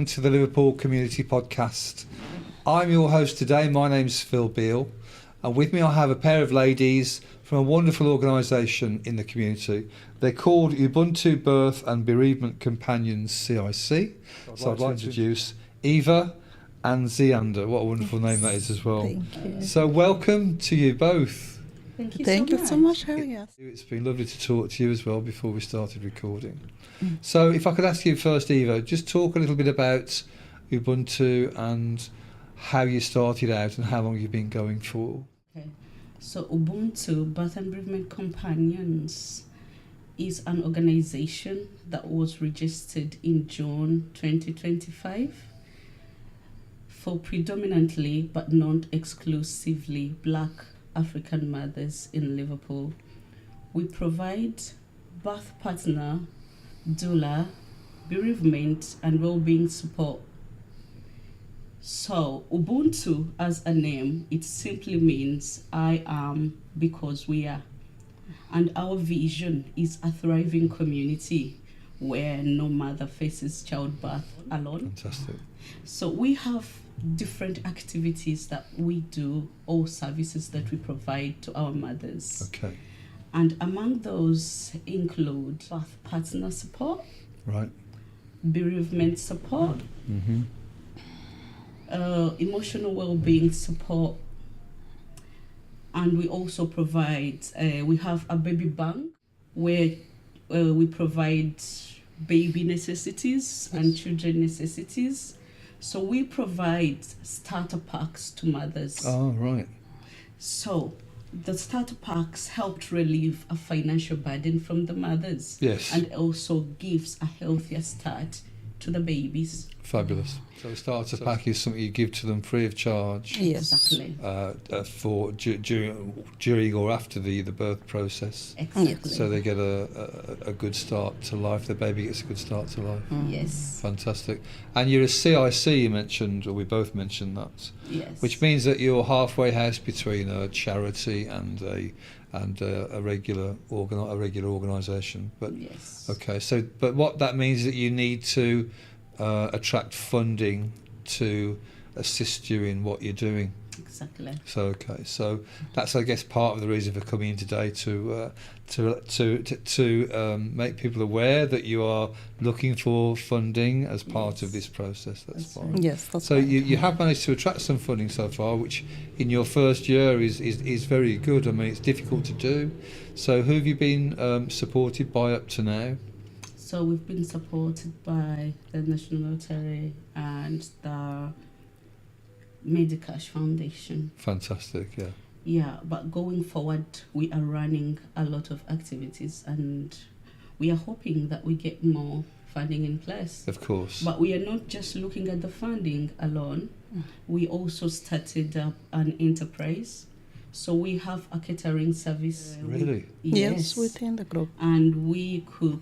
To the Liverpool Community Podcast. I'm your host today. My name's Phil Beale, and with me I have a pair of ladies from a wonderful organisation in the community. They're called Ubuntu Birth and Bereavement Companions CIC. So I'd like to introduce Eva and Ziander. What a wonderful name that is as well. Thank you. So welcome to you both. Thank you so much for having us. It's been lovely to talk to you as well before we started recording. So if I could ask you first, Eva, just talk a little bit about Ubuntu and how you started out and how long you've been going for. Okay. So Ubuntu Birth and Bereavement Companions is an organization that was registered in June 2025 for predominantly but not exclusively Black African mothers in Liverpool. We provide birth partner, doula, bereavement and well-being support. So Ubuntu as a name, it simply means I am because we are. And our vision is a thriving community where no mother faces childbirth alone. Fantastic. So we have different activities that we do or services that we provide to our mothers. Okay. And among those include birth partner support, Right. bereavement support, emotional well-being support, and we also provide, we have a baby bank where we provide baby necessities and children necessities. So we provide starter packs to mothers. Oh, right. So the starter packs helped relieve a financial burden from the mothers. Yes. And also gives a healthier start to the babies. Fabulous. So the starter pack is something you give to them free of charge. Yes. Exactly. For during or after the birth process. Exactly. So they get a good start to life. The baby gets a good start to life. Yes. Fantastic. And you're a CIC, you mentioned, or we both mentioned that. Yes. Which means that you're halfway house between a charity and a regular organisation. But yes. okay. So, but what that means is that you need to attract funding to assist you in what you're doing. Exactly. So okay, so that's, I guess, part of the reason for coming in today to make people aware that you are looking for funding as part of this process. That's fine. right. Yes, that's So right. you have managed to attract some funding so far, which in your first year is very good. I mean, it's difficult to do. So who have you been supported by up to now? So we've been supported by the National Lottery and the Medicash Foundation. Fantastic, yeah. Yeah, but going forward, we are running a lot of activities and we are hoping that we get more funding in place. Of course. But we are not just looking at the funding alone. We also started up an enterprise. So we have a catering service. Really? Yes, within the group. And we cook.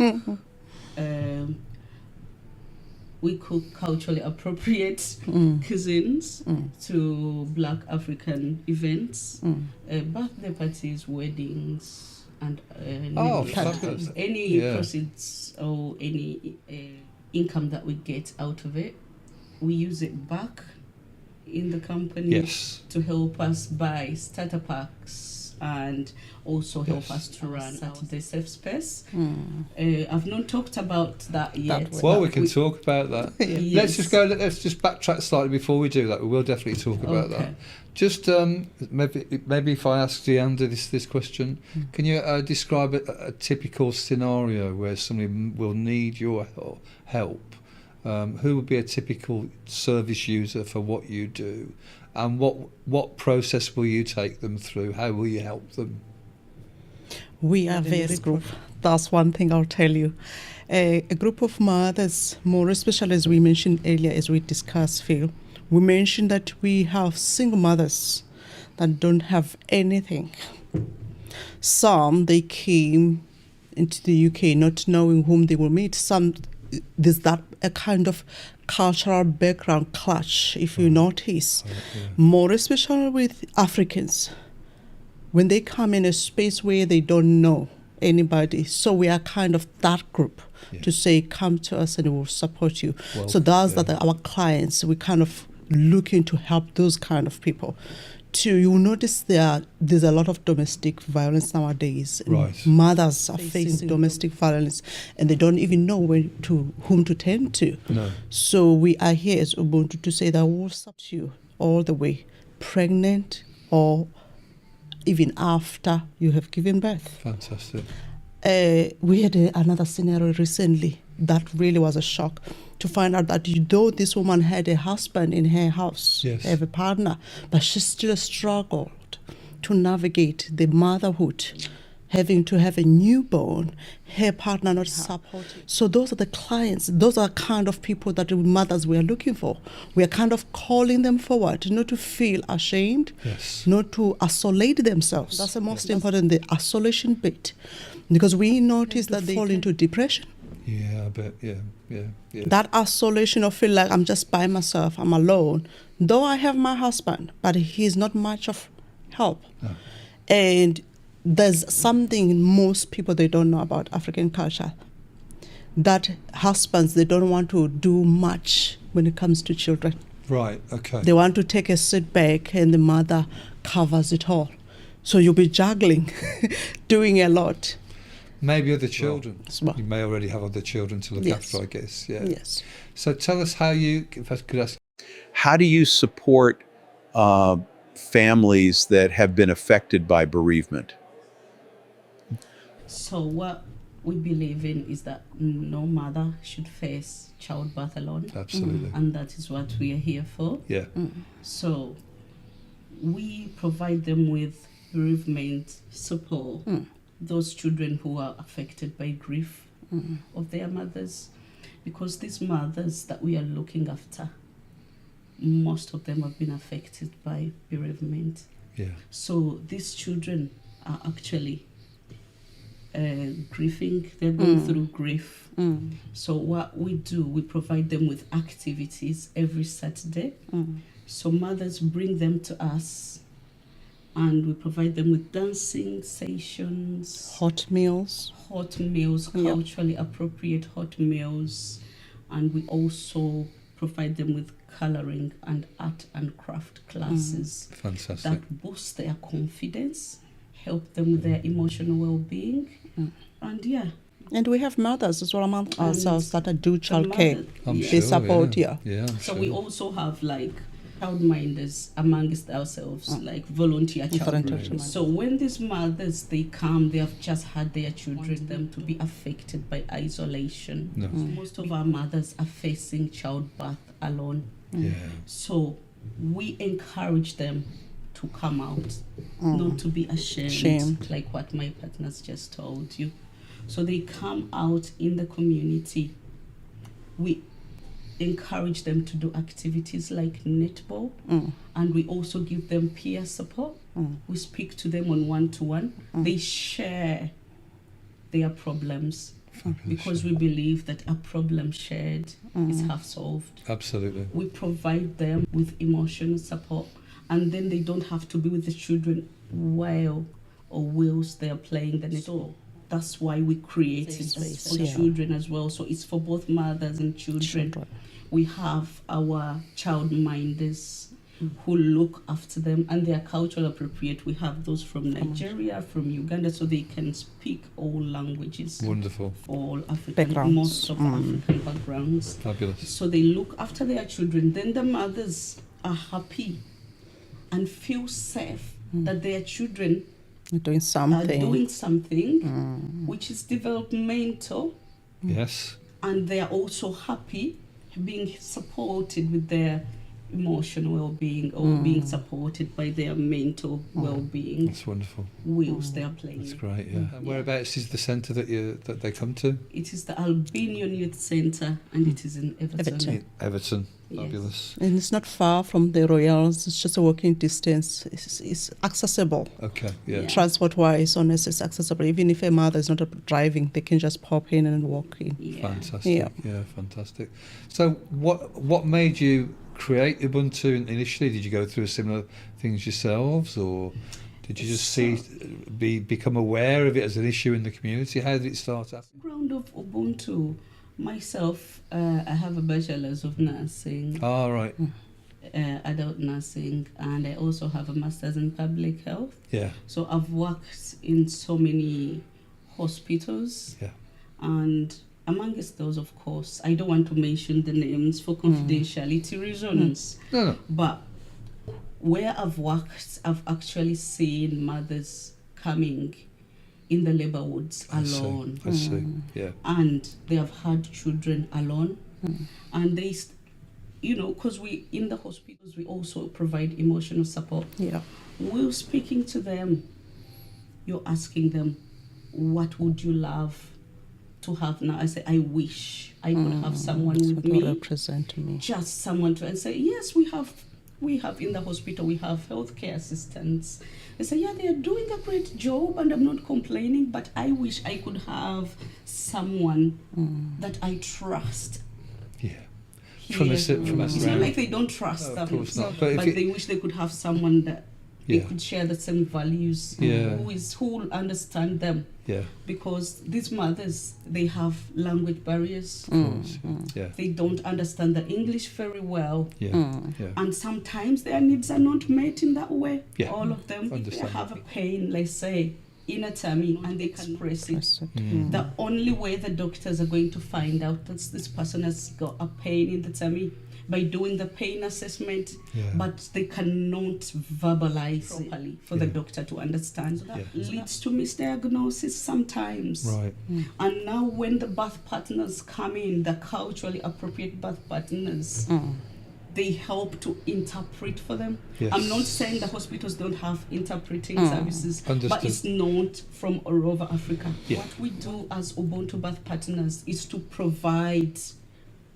We cook culturally appropriate cuisines to Black African events, birthday parties, weddings, and fabulous. any proceeds or any income that we get out of it, we use it back in the company. Yes. To help us buy starter packs and also help us to run Saturday Safe Space. I've not talked about that yet. Well, we can talk about that. Yes. Let's just backtrack slightly before we do that. We will definitely talk about that. Just maybe if I ask Ziander this question, can you describe a typical scenario where somebody will need your help? Who would be a typical service user for what you do? And what process will you take them through? How will you help them? We are very group. That's one thing I'll tell you. A group of mothers, more especially as we mentioned earlier, as we discussed, Phil, we mentioned that we have single mothers that don't have anything. Some, they came into the UK not knowing whom they will meet. Some, there's that a kind of cultural background clash, if you notice, more especially with Africans. When they come in a space where they don't know anybody. So we are kind of that group Yeah. to say, come to us and we'll support you. Well, So that's yeah. that our clients, we kind of looking to help those kind of people. You'll notice there's a lot of domestic violence nowadays. Right. Mothers are facing domestic violence and they don't even know whom to turn to. No. So we are here as Ubuntu to say that we'll support you all the way, pregnant or even after you have given birth. Fantastic. We had another scenario recently that really was a shock to find out that though this woman had a husband in her house, Yes. have a partner, but she still struggled to navigate the motherhood, having to have a newborn, her partner not supporting. So those are the clients, those are kind of people that the mothers we are looking for. We are kind of calling them forward, not to feel ashamed, Yes. not to isolate themselves. That's the most important, the isolation bit. Because we notice that they fall into depression. Yeah, I bet. Yeah. That isolation of feel like I'm just by myself, I'm alone. Though I have my husband, but he's not much of help. No. And there's something most people, they don't know about African culture. That husbands, they don't want to do much when it comes to children. Right. Okay. They want to take a sit back and the mother covers it all. So you'll be juggling, doing a lot. Maybe other children. Well. You may already have other children to look Yes. after, I guess. Yeah. Yes. So tell us how you, if I could ask. How do you support families that have been affected by bereavement? So what we believe in is that no mother should face childbirth alone. Absolutely. And that is what we are here for. Yeah. So we provide them with bereavement support. Those children who are affected by grief of their mothers, because these mothers that we are looking after, most of them have been affected by bereavement. Yeah. So these children are actually grieving, they're going through grief. So what we do, we provide them with activities every Saturday. So mothers bring them to us and we provide them with dancing sessions, Hot meals. culturally appropriate hot meals, and we also provide them with coloring and art and craft classes Fantastic. that boost their confidence, help them with their emotional well-being, and yeah. And we have mothers as well among ourselves that do childcare. mother- I'm yeah. sure. They support, yeah. Yeah. I'm So sure. we also have like childminders amongst ourselves, like volunteer Volunteer childminders. So when these mothers, they come, they have just had their children, them to be affected by isolation. No. Most of our mothers are facing childbirth alone. Yeah. So we encourage them to come out, not to be ashamed, like what my partners just told you. So they come out in the community. We encourage them to do activities like netball, and we also give them peer support. We speak to them on one-to-one. They share their problems because we believe that a problem shared is half solved. Absolutely. We provide them with emotional support, and then they don't have to be with the children whilst they are playing the netball. That's why we created this for children as well. So it's for both mothers and children. We have our childminders who look after them, and they are culturally appropriate. We have those from Nigeria, from Uganda, so they can speak all languages. Wonderful. All African, Backgrounds. most of African backgrounds. Fabulous. So they look after their children. Then the mothers are happy and feel safe that their children Doing are something. doing something which is developmental, Yes. and they are also happy being supported with their emotional well-being or being supported by their mental well-being That's wonderful. whilst they are playing. That's great. Yeah. And whereabouts is the centre that they come to? It is the Albanian Youth Centre, and it is in Everton. In Everton. Yes. Fabulous. And it's not far from the Royals. It's just a walking distance. It's accessible. Okay. Yeah. Yeah. Transport-wise, honestly, it's accessible. Even if a mother is not driving, they can just pop in and walk in. Yeah. Fantastic. Yeah. Yeah. Fantastic. So, what made you create Ubuntu initially? Did you go through similar things yourselves, or Did you just become aware of it as an issue in the community? How did it start? Background of Ubuntu, myself, I have a bachelor's of nursing, Right. adult nursing, and I also have a master's in public health. Yeah. So I've worked in so many hospitals. Yeah. And amongst those, of course, I don't want to mention the names for confidentiality reasons. No. But where I've worked, I've actually seen mothers coming in the labor wards alone. I see. Yeah. And they have had children alone. And they, because we, in the hospitals, we also provide emotional support. Yeah. We're speaking to them. You're asking them, what would you love to have now? I say, I wish I could have someone with me. Represent me. Just someone to, and say, yes, we have in the hospital, we have healthcare assistants. They say, yeah, they are doing a great job and I'm not complaining, but I wish I could have someone that I trust. Yeah. Here. From It's not around. like they don't trust No, them, of course not. but But if they wish they could have someone that they Yeah. could share the same values, Yeah. who will understand them. Yeah. Because these mothers, they have language barriers. Of course. Yeah. They don't understand the English very well. Yeah. Yeah. And sometimes their needs are not met in that way. Yeah. All of them. If they Understandable. have a pain, let's say, in a tummy, and they express it. The only way the doctors are going to find out that this person has got a pain in the tummy by doing the pain assessment, Yeah. but they cannot verbalize properly for the Yeah. doctor to understand. So that Yeah. leads to misdiagnosis sometimes. Right. And now when the birth partners come in, the culturally appropriate birth partners, they help to interpret for them. Yes. I'm not saying the hospitals don't have interpreting services, but Understood. it's not from all over Africa. Yeah. What we do as Ubuntu birth partners is to provide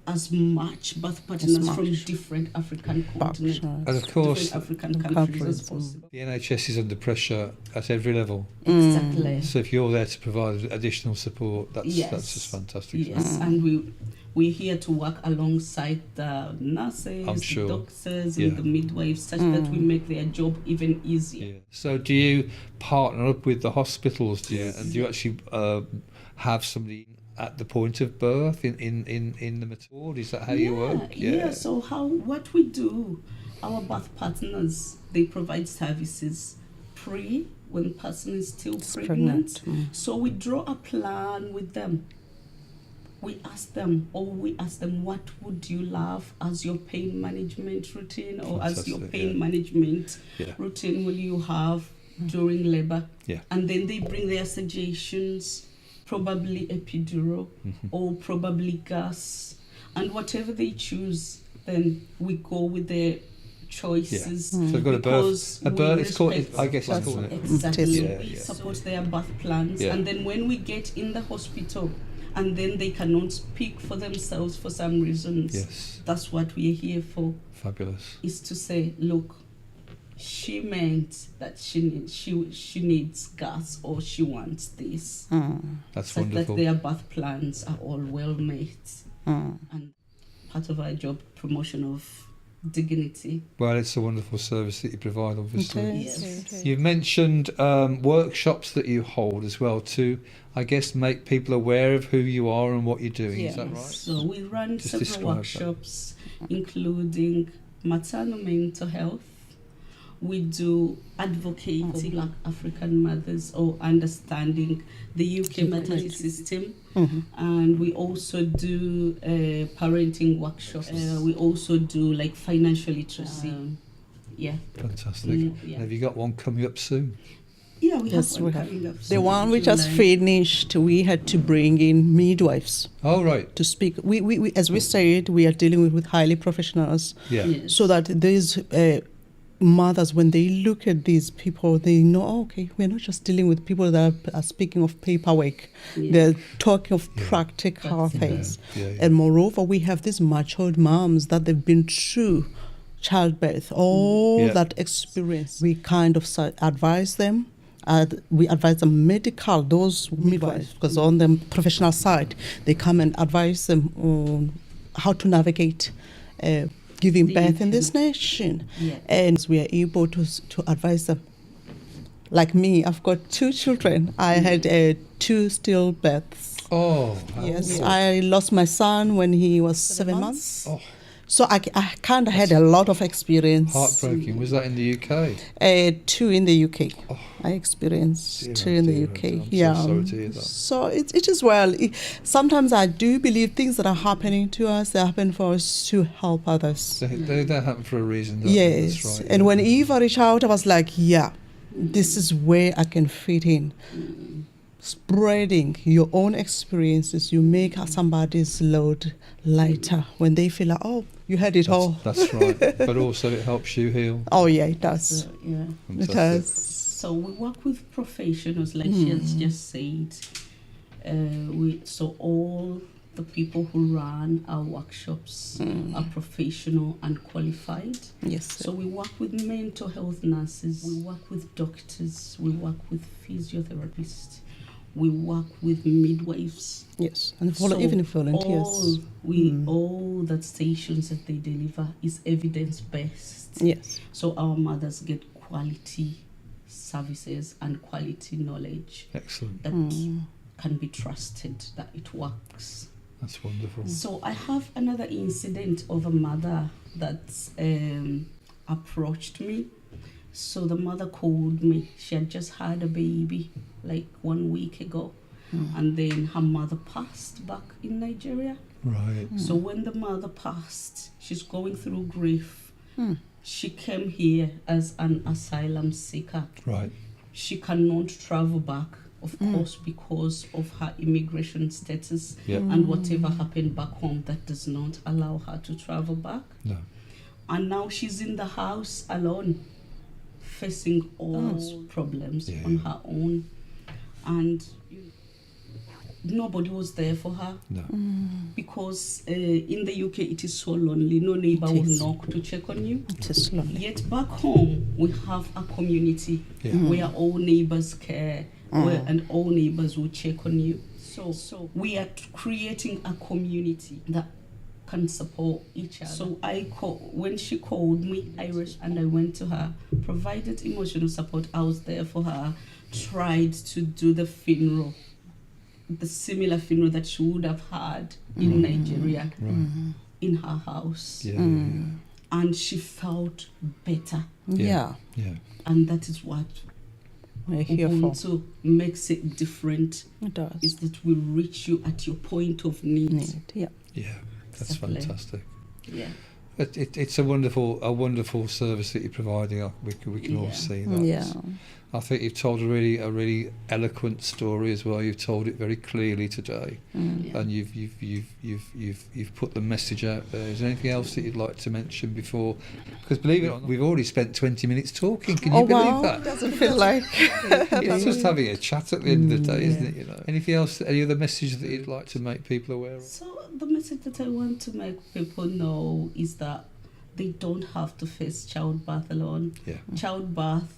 as much birth partners from different African continents, And of course, different African countries as possible. the NHS is under pressure at every level. Exactly. So if you're there to provide additional support, that's Yes. just fantastic. Yes, and we're here to work alongside the nurses, I'm sure. the doctors, Yeah. and the midwives, such that we make their job even easier. Yeah. So do you partner up with the hospitals? And do you actually have somebody at the point of birth in the maternity ward? Is that how you work? Yeah. So what we do, our birth partners, they provide services when the person is still pregnant. So we draw a plan with them. We ask them, what would you love as your pain management routine, or as your Fantastic, pain yeah. management Yeah. routine will you have during labor? Yeah. And then they bring their suggestions, probably epidural or probably gas, and whatever they choose, then we go with their choices. So they've got a birth. It's called. I guess it's called. Exactly. Yeah, We yeah. support their birth plans, Yeah. and then when we get in the hospital, and then they cannot speak for themselves for some reasons. Yes. That's what we're here for. Fabulous. Is to say, look, she meant that she needs gas, or she wants this. That's Such wonderful. that their birth plans are all well made, and part of our job, promotion of dignity. Well, it's a wonderful service that you provide, obviously. Yes. You've mentioned workshops that you hold as well to, I guess, make people aware of who you are and what you're doing. Is that right? So we run Just several describe that. workshops, including maternal mental health. We do advocating for Black African mothers, or understanding the UK maternity system. And we also do parenting workshops. We also do like financial literacy. Fantastic. Yeah. Have you got one coming up soon? Yeah, we Yes, have we one have. coming up. The soon, one which has July. finished, we had to bring in midwives Oh, right. to speak. We as we said, we are dealing with highly professionals, Yeah. Yes. so that these mothers, when they look at these people, they know, okay, we're not just dealing with people that are speaking of paperwork. Yeah. They're talking of practical things. Yeah. And moreover, we have these matured moms that they've been through childbirth, all Yeah. that experience. We kind of advise them. We advise them medical, those midwives, because on the professional side, they come and advise them on how to navigate giving birth in this nation. Yeah. And we are able to advise them like me, I've got 2 children. I had 2 stillbirths. Oh, Yes, oh. I lost my son when he was 7 months. Oh. So I kind of had a lot of experience. Heartbreaking. Was that in the UK? 2 in the UK. Oh. I experienced Dear, 2 oh in the dear, UK. I'm so Yeah. sorry to hear that. So it is well. Sometimes I do believe things that are happening to us, they happen for us to help others. They happen for a reason. Don't they? Yes. That's right. And yeah. when Eva reached out, I was like, yeah, this is where I can fit in. Spreading your own experiences, you make somebody's load lighter when they feel like, oh, you had it all. That's right. But also it helps you heal. Oh, yeah, it does. Yeah. It Fantastic. does. So we work with professionals, like she has just said. So all the people who run our workshops are professional and qualified. Yes. So we work with mental health nurses, we work with doctors, we work with physiotherapists, we work with midwives. Yes. And So even volunteers. all that stations that they deliver is evidence-based. Yes. So our mothers get quality services and quality knowledge Excellent. that can be trusted, that it works. That's wonderful. So I have another incident of a mother that approached me. So the mother called me. She had just had a baby like 1 week ago. And then her mother passed back in Nigeria. Right. So when the mother passed, she's going through grief. She came here as an asylum seeker. Right. She cannot travel back, of course, because of her immigration status and whatever happened back home that does not allow her to travel back. No. And now she's in the house alone, facing all problems on her own. And nobody was there for her. No. Because in the UK it is so lonely. No neighbor will knock to check on you. It is lonely. Yet back home we have a community where all neighbors care and all neighbors will check on you. So we are creating a community that can support each other. So when she called me, I went to her, provided emotional support. I was there for her, tried to do the funeral, the similar funeral that she would have had in Nigeria, in her house. Yeah. And she felt better. Yeah. Yeah. And that is what We're here for. Ubuntu makes it different, It does. is that we reach you at your point of need. Yeah. Yeah. That's Exactly. fantastic. Yeah. It's a wonderful service that you're providing. We can all see that. Yeah. I think you've told a really eloquent story as well. You've told it very clearly today, and you've put the message out there. Is there anything else that you'd like to mention before? Because believe it or not, we've already spent 20 minutes talking. Can you believe that? Doesn't feel like. It's just having a chat at the end of the day, isn't it? You know. Anything else? Any other message that you'd like to make people aware of? So the message that I want to make people know is that they don't have to face childbirth alone. Yeah. Childbirth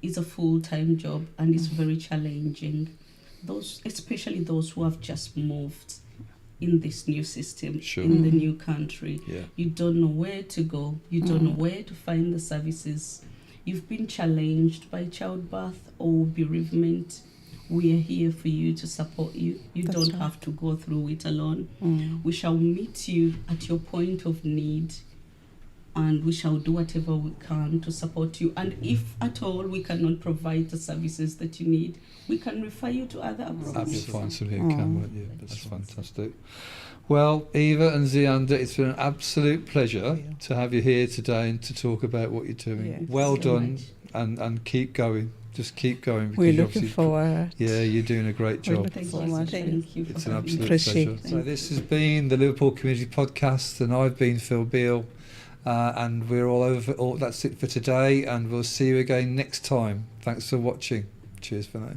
is a full-time job and it's very challenging. Especially those who have just moved in this new system, Sure. in the new country. Yeah. You don't know where to go. You don't know where to find the services. You've been challenged by childbirth or bereavement. We are here for you to support you. You That's don't right. have to go through it alone. We shall meet you at your point of need, and we shall do whatever we can to support you. And if at all we cannot provide the services that you need, we can refer you to other You'll approaches. find somebody who can, won't you? That's fantastic. Well, Eva and Zianda, it's been an absolute pleasure to have you here today and to talk about what you're doing. Yes. Well So done, much. and keep going. Just keep going. We're you're looking obviously- forward. Yeah, you're doing a great We're job. looking Thank forward. Thank you for It's an having me. absolute Appreciate pleasure. it. So this has been the Liverpool Community Podcast, and I've been Phil Beale, and we're all over. That's it for today, and we'll see you again next time. Thanks for watching. Cheers for now.